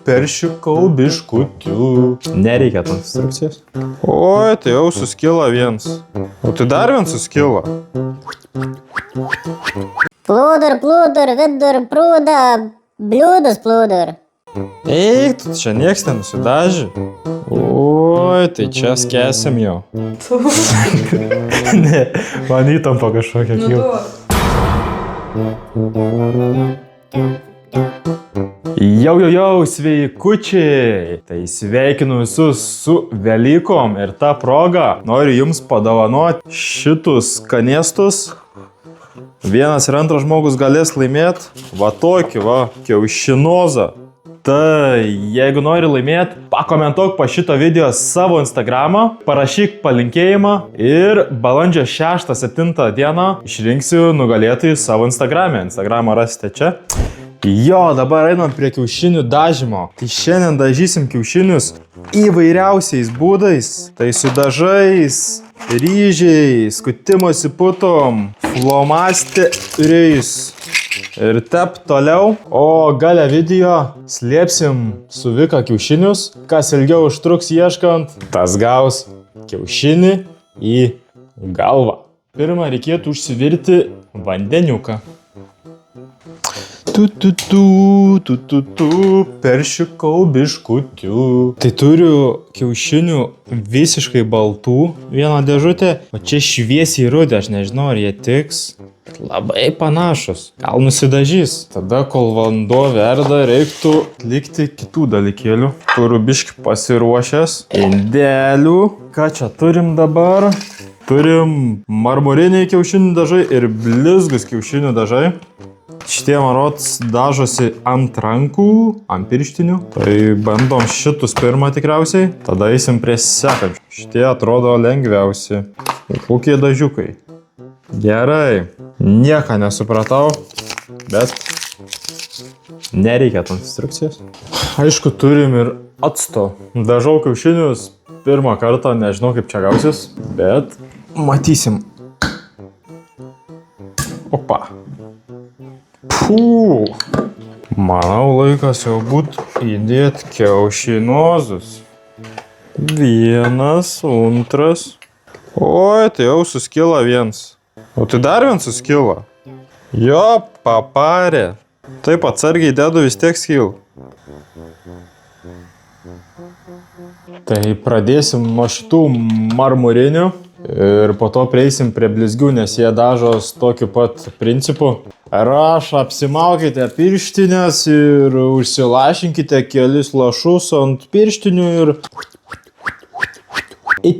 Peršikau biškutių. Nereikia tos instrukcijos. Oi, tai jau suskilo vienas. O tai dar vienas suskilo. Plūdur, vidur, prūda, bliūdus plūdur. Eik, tu čia nieks nenusidaži. Oi, tai čia skęsim jau. Ne, man įtampa kažkokia kyla. Jau, sveikučiai! Tai sveikinu visus su Velykom ir tą progą noriu jums padovanoti šitus skanėstus. Vienas ir antras žmogus galės laimėti va tokį kiaušinozą. Tai jeigu nori laimėti, pakomentuok po šito video savo Instagramą, parašyk palinkėjimą ir balandžio 6-7 dieną išrinksiu nugalėtojų savo Instagram'e. Instagramą rasite čia. Jo, dabar einam prie kiaušinių dažymo. Tai šiandien dažysim kiaušinius įvairiausiais būdais. Tai su dažais, ryžiais, skutimosi putom, flomasteriais ir tep toliau. O gale video slėpsim su Vika kiaušinius. Kas ilgiau užtruks ieškant, tas gaus kiaušinį į galvą. Pirmą reikėtų užsivirti vandeniuką. Peršikau biškutių. Tai turiu kiaušinių visiškai baltų vieną dėžutę, o čia šviesiai rudi, aš nežinau ar jie tiks. Labai panašus, gal nusidažys. Tada kol vanduo verda, reiktų atlikti kitų dalykėlių. Turiu biškį pasiruošęs indelių. Ką čia turim dabar? Turim marmuriniai kiaušinių dažai ir blizgus kiaušinių dažai. Šitie marots dažosi ant rankų, ant pirštinių. Tai bandom šitus pirmą tikriausiai. Tada eisim prie sekančių. Šitie atrodo lengviausi. Kokie dažiukai. Gerai. Nieko nesupratau, bet nereikia tos instrukcijos. Aišku, turim ir acto. Dažau kiaušinius pirmą kartą, nežinau kaip čia gausis, bet matysim. Opa. Pū. Manau, laikas jau būt įdėti kiaušinozus. Vienas, antras. Oi, tai jau suskilo vienas. O tai dar vienas suskilo. Jo, paparė. Taip atsargiai dedu, vis tiek skil. Tai pradėsim nuo šitų marmurinių. Ir po to prieisim prie blizgių, nes jie dažos tokiu pat principu. Ir apsimaukite pirštinės ir užsilašinkite kelis lašus ant pirštinių ir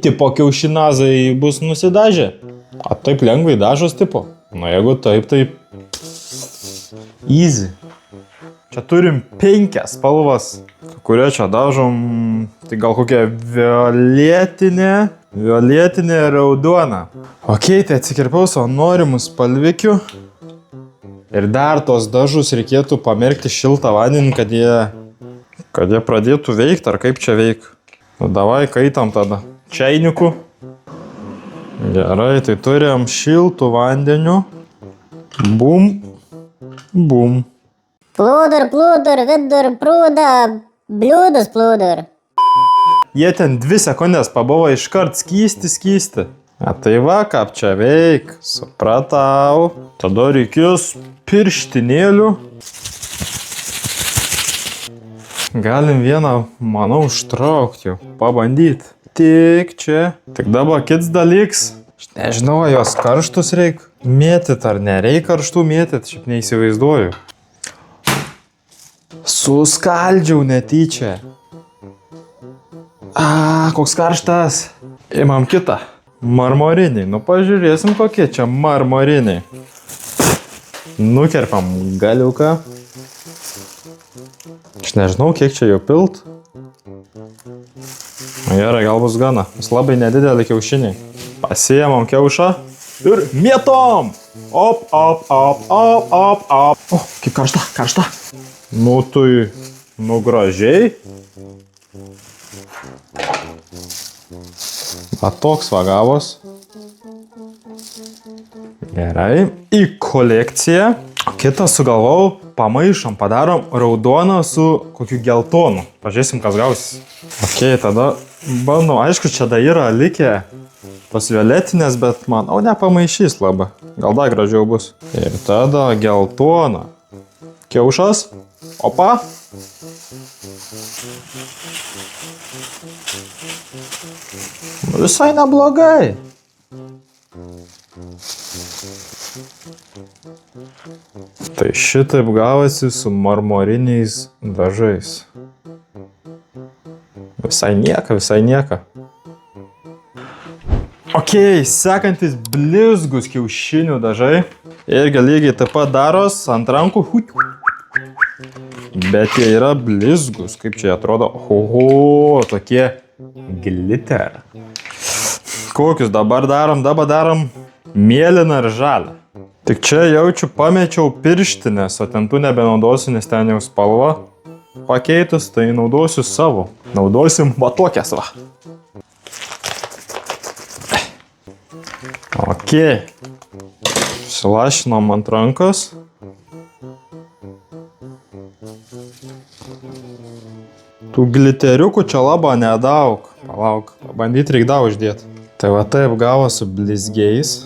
tipo kiaušinazai bus nusidažę. O taip lengvai dažos tipo. Nu jeigu taip, tai easy. Čia turim 5 spalvas, kurią čia dažom, tai gal kokia violetinė raudona. Ok, tai atsikirpiau savo norimų spalvikių. Ir dar tos dažus reikėtų pamerkti šiltą vandenį, kad jie pradėtų veikti, ar kaip čia veik. Nu, davai, kaitam tada čainiuku. Gerai, tai turim šiltų vandenių. Bum, bum. Plūdur, vidur, prūda, bliūdus plūdur. Jie ten 2 sekundės pabuvo iškart skysti. A tai va, kaip čia veik, supratau. Tada reikės pirštinėlių. Galim vieną, manau, užtraukti jau, pabandyti. Tik čia. Tik dabar kits dalyks. Aš nežinau, jos karštus reik mėtyt ar nereik karštų mėtyt, šiaip neįsivaizduoju. Suskaldžiau netyčia. Koks karštas. Imam kitą. Marmoriniai. Nu, pažiūrėsim, kokie čia marmoriniai. Nukerpam galiuką. Aš nežinau, kiek čia jau pilt. Gerai, gal bus gana. Nes labai nedidelį kiaušiniai. Pasiėmam kiaušą ir mėtom. Op. O, kaip karšta. Nu, tai, gražiai. Va toks vagavos. Gerai. Į kolekciją. Kitą sugalvau pamaišom, padarom raudoną su kokiu geltonu. Pažiūrėsim, kas gausis. Ok, tada bandom. Aišku, čia dar yra likę tos violetinės, bet manau nepamaišys labai. Gal dar gražiau bus. Ir tada geltona. Kiaušas. Opa. Visai neblogai. Tai šitaip gavosi su marmoriniais dažais. Visai nieka. Ok, sekantis blizgus kiaušinių dažai. Irgi lygiai taip pat daros ant rankų. Bet jie yra blizgus, kaip čia atrodo. Oho, tokie glitter. Kokius dabar darom? Dabar darom mėlyną ir žalią. Tik čia jaučiu pamečiau pirštinės, o ten tų nebenaudosiu, nes ten jau spalva pakeitus, tai naudosiu savo. Naudosim va tokias va. Ok. Susilašinom ant rankos. Tų gliteriukų čia labai nedaug. Palauk, bandyti reikia daug uždėti. Tai va taip gavo su blizgiais.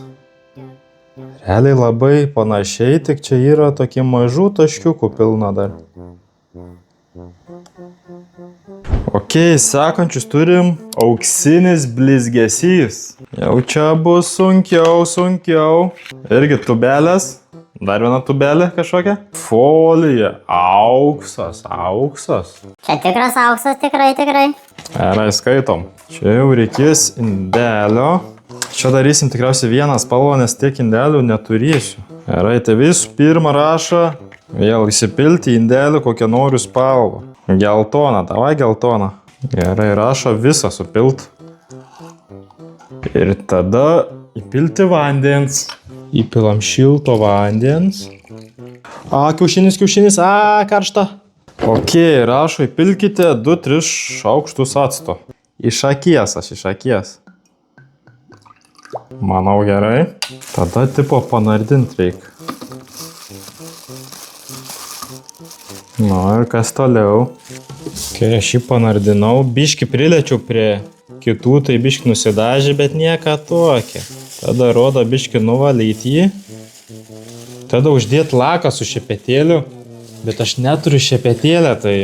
Realiai labai panašiai, tik čia yra tokie mažų taškiukų pilna dar. Ok, sekančius turim auksinis blizgesys. Jau čia bus sunkiau. Irgi tubelės. Dar viena tubelė kažkokia. Folija. Auksas. Čia tikras auksas, tikrai. Gerai, skaitom. Čia jau reikės indelio. Čia darysim tikriausiai vieną spalvą, nes tiek indelių neturėsiu. Gerai, tai visų pirma rašo, vėl įsipilti indelį kokią noriu spalvą. Geltoną, davai geltoną. Gerai, rašo visą supilt. Ir tada įpilti vandens. Įpilam šilto vandens. Kiaušinis, karšta. Ok, rašo, įpilkite 2-3 šaukštus acto. Iš akies. Manau gerai. Tada tipo panardint reikia. Ir kas toliau? Kai aš jį panardinau, biški priliečiau prie kitų, tai biški nusidažė, bet nieka tokia. Tada rodo biški nuvalyti jį. Tada uždėti laką su šepetėliu, bet aš neturiu šepetėlę, tai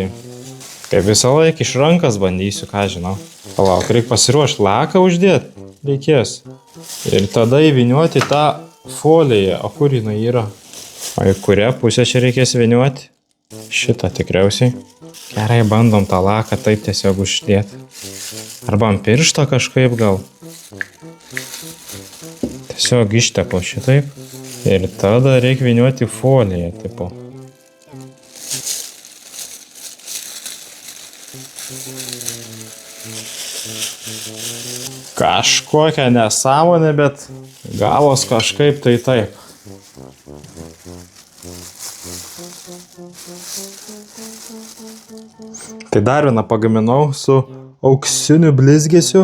kaip visą laiką iš rankas bandysiu, ką žinau. Palauk, reikia pasiruošti laką uždėti. Reikės. Ir tada įviniuoti tą foliją. O kur jinai yra? O į kurią pusę čia reikės įviniuoti? Šitą tikriausiai. Gerai, bandom tą laką taip tiesiog uždėti. Arba ant piršto kažkaip gal. Tiesiog ištepu šitaip. Ir tada reikia vyniuoti foliją, tipo. Kažkokia nesąmonė, bet gavos kažkaip tai taip. Tai dar vieną pagaminau su auksiniu blizgesiu.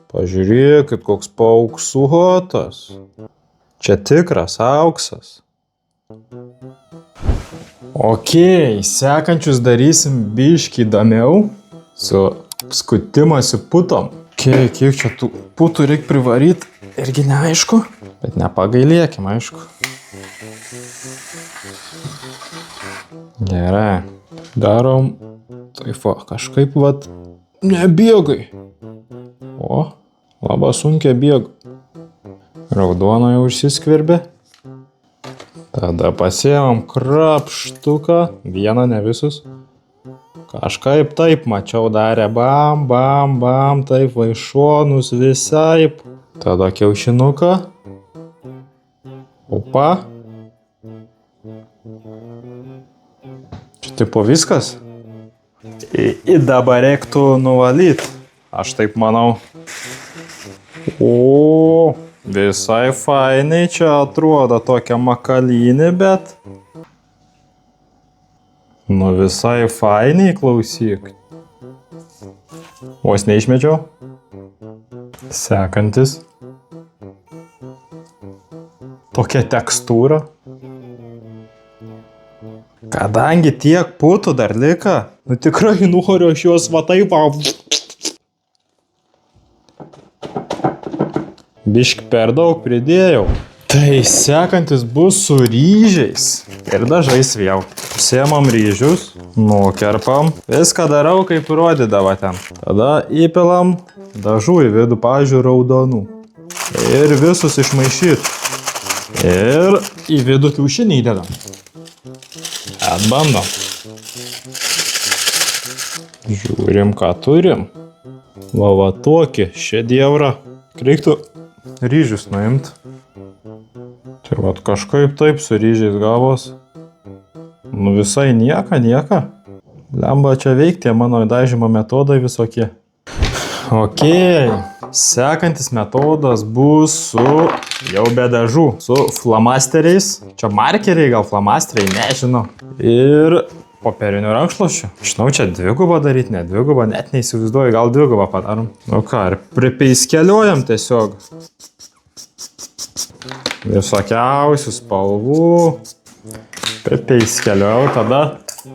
Pažiūrėkit, koks paauksuotas. Čia tikras auksas. Ok, sekančius darysim biškį įdomiau su skutimasi putom. Kiek čia tų putų reikia privaryti, irgi neaišku, bet nepagailėkim, aišku. Gerai, darom taip va, kažkaip vat nebėgai. O, labai sunkiai bėga. Raudono jau užsiskverbė. Tada pasiėmam krapštuką, vieną, ne visus. Kažkaip taip mačiau darė, bam, taip vaišonus visaip. Tada kiaušinuką. Opa. Čia tipo viskas. Ir dabar reiktų nuvalyti. Aš taip manau. O, visai fainai čia atrodo tokia makalynė, bet... Nu visai fainiai, klausyk. Vos neišmečiau. Sekantis. Tokia tekstūra. Kadangi tiek putų dar lika, nu tikrai noriu aš juos va taip. Bišk per daug pridėjau. Tai sekantis bus su ryžiais ir dažais vėl. Sėmam ryžius, nukerpam, viską darau kaip rodydavo ten. Tada įpilam dažų į vidų, pavyzdžiui, raudonų. Ir visus išmaišyt. Ir į vidų kiaušinį įdedam. Atbandom. Žiūrim, ką turim. Va tokį šedevrą. Reiktų ryžius nuimt. Tai vat kažkaip taip su ryžiais gavos. Nu visai nieka. Lemba čia veikti, mano dažymo metodai visokie. Ok, sekantis metodas bus su jau be dažų, su flamasteriais. Čia markeriai, gal flamasteriai, nežinau. Ir popieriniu rankšluošiu. Žinau, čia dvigubą daryti, ne dvigubą, net neįsivaizduoju, gal dvigubą padarom. Nu ką, ir pripeiskeliuojam tiesiog. Visokiausių spalvų. Pripeiskeliuoju, tada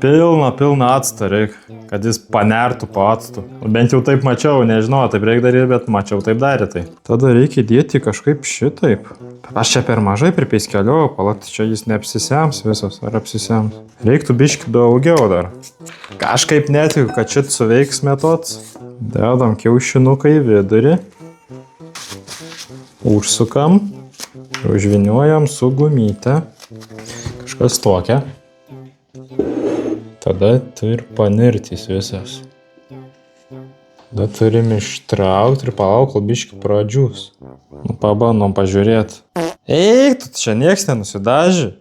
pilną actą reikia, kad jis panertų po actų. Bent jau taip mačiau, nežinau, taip reikia daryti, bet mačiau taip darė tai. Tada reikia dėti kažkaip šitaip. Aš čia per mažai pripeiskeliuoju, palakti čia jis neapsisems visas, ar apsisems. Reiktų biški daugiau dar. Kažkaip netikiu, kad šit suveiks metodas. Dedam kiaušinuką į vidurį. Užsukam. Užviniuojam su gumyte. Kažkas tokia. Tada turi panirtis visas. Tada turim ištraukti ir palauk, kol biški pradžius. Nu, pabandom pažiūrėti. Eik, tu čia nieks nenusidaži.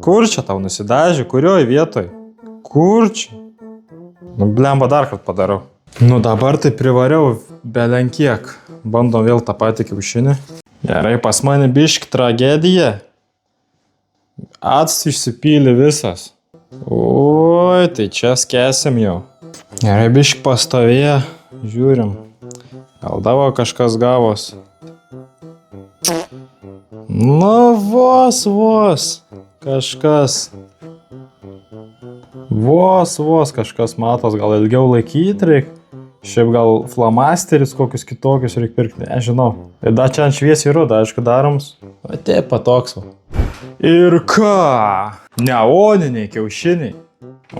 Kur čia tau nusidaži? Kurioj vietoj? Kur čia? Nu, blemba dar kartą padarau. Nu, dabar tai privariau belenkiek. Bandom vėl tą patį kiaušinį. Gerai, pas mane biški tragedija. Actas išsipylė visas. Oi, tai čia skęsim jau. Gerai, biški pastovėję. Žiūrim. Gal davo kažkas gavos. Nu, vos. Kažkas. Vos kažkas matos. Gal ilgiau laikyti reik. Šiaip gal flamasteris kokius kitokius reikia pirkti, nežinau. Ir da čia ant šviesiai ruda, aišku, daroms. O tai patoks. Ir ką? Neoniniai kiaušiniai.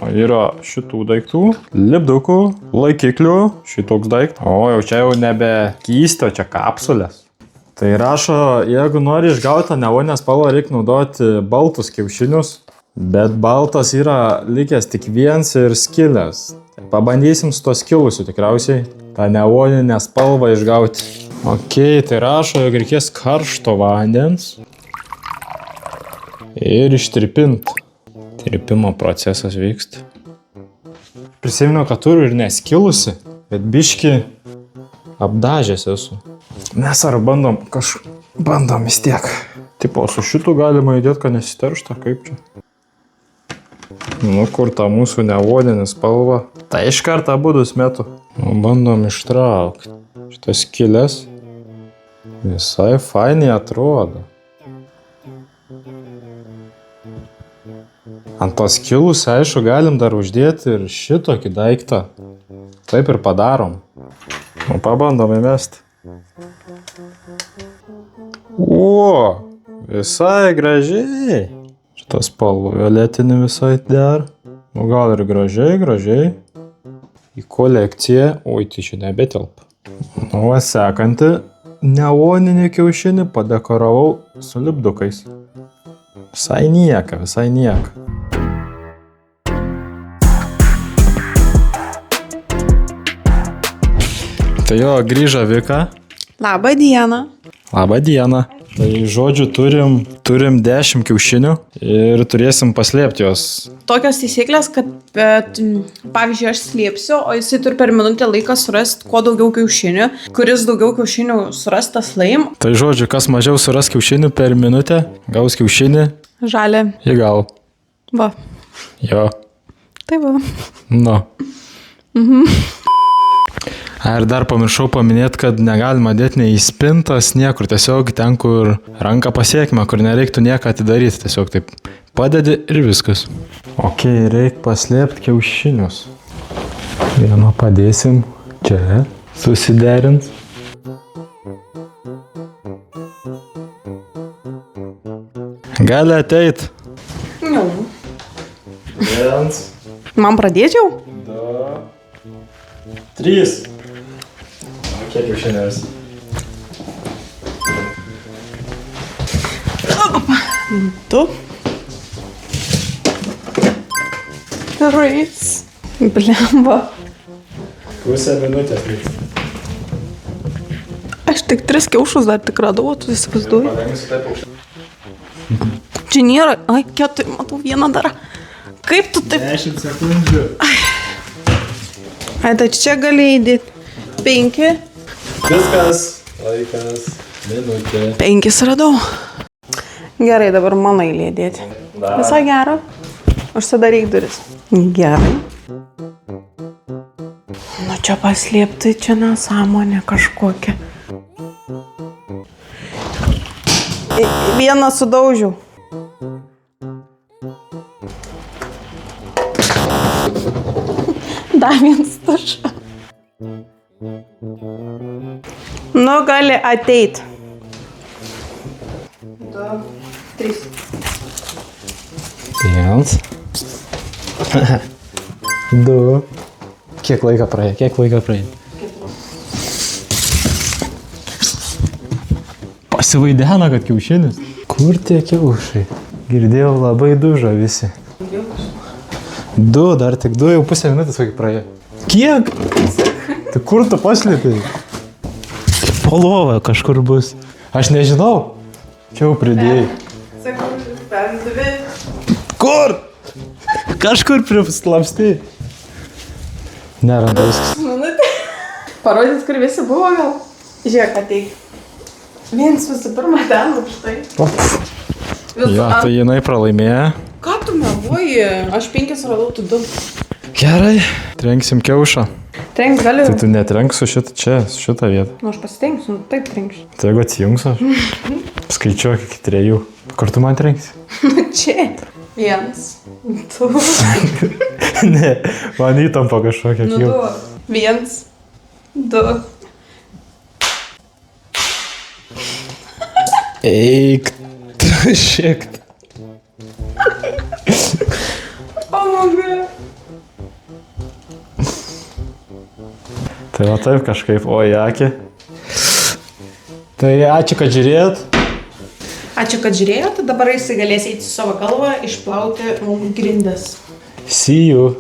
O yra šitų daiktų, lipdukų, laikiklių, šitoks daiktas. O jau čia jau nebe kystio, čia kapsulės. Tai rašo, jeigu nori išgauti neoninę spalvą, reikia naudoti baltus kiaušinius. Bet baltas yra likęs tik viens ir skilęs. Pabandysim su to skilusiu tikriausiai tą neoninę spalvą išgauti. Ok, tai rašo, jog reikės karšto vandens ir ištirpint. Tirpimo procesas vyksta. Prisiminiau, kad turiu ir neskilusi, bet biški apdažęs esu. Mes ar bandom vis tiek. Tipo, su šitu galima įdėti, kad nesiteršta, kaip čia. Nu, kur ta mūsų neoninė spalva. Tai iš karto abudu metu. Nu, bandom ištraukti. Šitas skylės visai fainiai atrodo. Ant tos skylus, aišku, galim dar uždėti ir šitokį daiktą. Taip ir padarom. Nu, pabandom įmesti. O, visai gražiai. Šitas spalva violetinį visai der. Nu, gal ir gražiai. Į kolekciją. Oi, tai čia nebetelpa. Nu, sekanti neoninį kiaušinį padekoravau su lipdukais. Visai nieka. Tai jo, grįžo Vika. Labą dieną. Tai žodžiu, turim 10 kiaušinių ir turėsim paslėpti juos. Tokios taisyklės, kad pavyzdžiui, aš slėpsiu, o jisai turi per minutę laiką surasti kuo daugiau kiaušinių. Kuris daugiau kiaušinių suras, tas laim. Tai žodžiu, kas mažiau suras kiaušinių per minutę, gaus kiaušinį. Žalė. Į gal. Va. Jo. Tai va. Nu. Ir dar pamiršau paminėti, kad negalima dėti nei į spintas, niekur. Tiesiog ten, kur ranką pasiekime, kur nereiktų nieką atidaryti. Tiesiog taip Padedi ir viskas. Ok, reikia paslėpti kiaušinius. Vieną padėsim čia, susiderint. Gali ateit. Jau. Vienas, Man pradėti jau? 3. Kiek kiaušinės? Tu. 3. Blemba. Pusę minutės reikia. Aš tik 3 kiaušus dar tik radau, tu įsivaizduoji. Padengsiu taip aukštą. Čia nėra. Ai, 4, matau vieną dar. Kaip tu taip? 10 sekundžių. Ai, tai čia gali įdėti. 5. Viskas. Laikas. Minutė. 5 radau. Gerai, dabar mano eilė dėti. Visą gerą. Užsidaryk duris. Gerai. Nu čia paslėpti, čia nesąmonė kažkokia. Vieną sudaužiau. Dar vienas tuša. Nu, gali ateit. 2, 3. Vienas. 2. Kiek laiko praėjo? Pasivaidena, kad kiaušinis. Kur tie kiaušai? Girdėjau, labai dužo visi. 2, dar tik 2, jau pusę minutės vaikai praėjo. Kiek? Tai kur tu paslėpėjai? Po lovą kažkur bus. Aš nežinau. Čia jau pridėjai. Sakau, perdavė. Kur? Kažkur prislapstai. Nerandu viskas. Parodyt, kur visi buvo gal? Žiūrėk, ateik. Viens visų pirma ten aukštai. Jo, tai jinai pralaimėjo. Ką tu meluoji? Aš 5 radau, tu 2. Gerai. Trenksim kiaušą. Trenk gali. Tai tu netrenk su šitą vietą. Nu, aš pasitengsiu, nu taip trenksiu. Tai jeigu atsijungs aš. Skaičiuok iki 3. Kur tu man trenksi? Nu, čia. 1. 2. Ne, man įtampa kažkokia Nu, kyla. 2. 1. 2. Eik. Šiek. O, mama. Tai va taip kažkaip, o jakė. Tai ačiū, kad žiūrėjot. Ačiū, kad žiūrėjote. Dabar jisai galės eiti su savo galva, išplauti mums grindis. See you.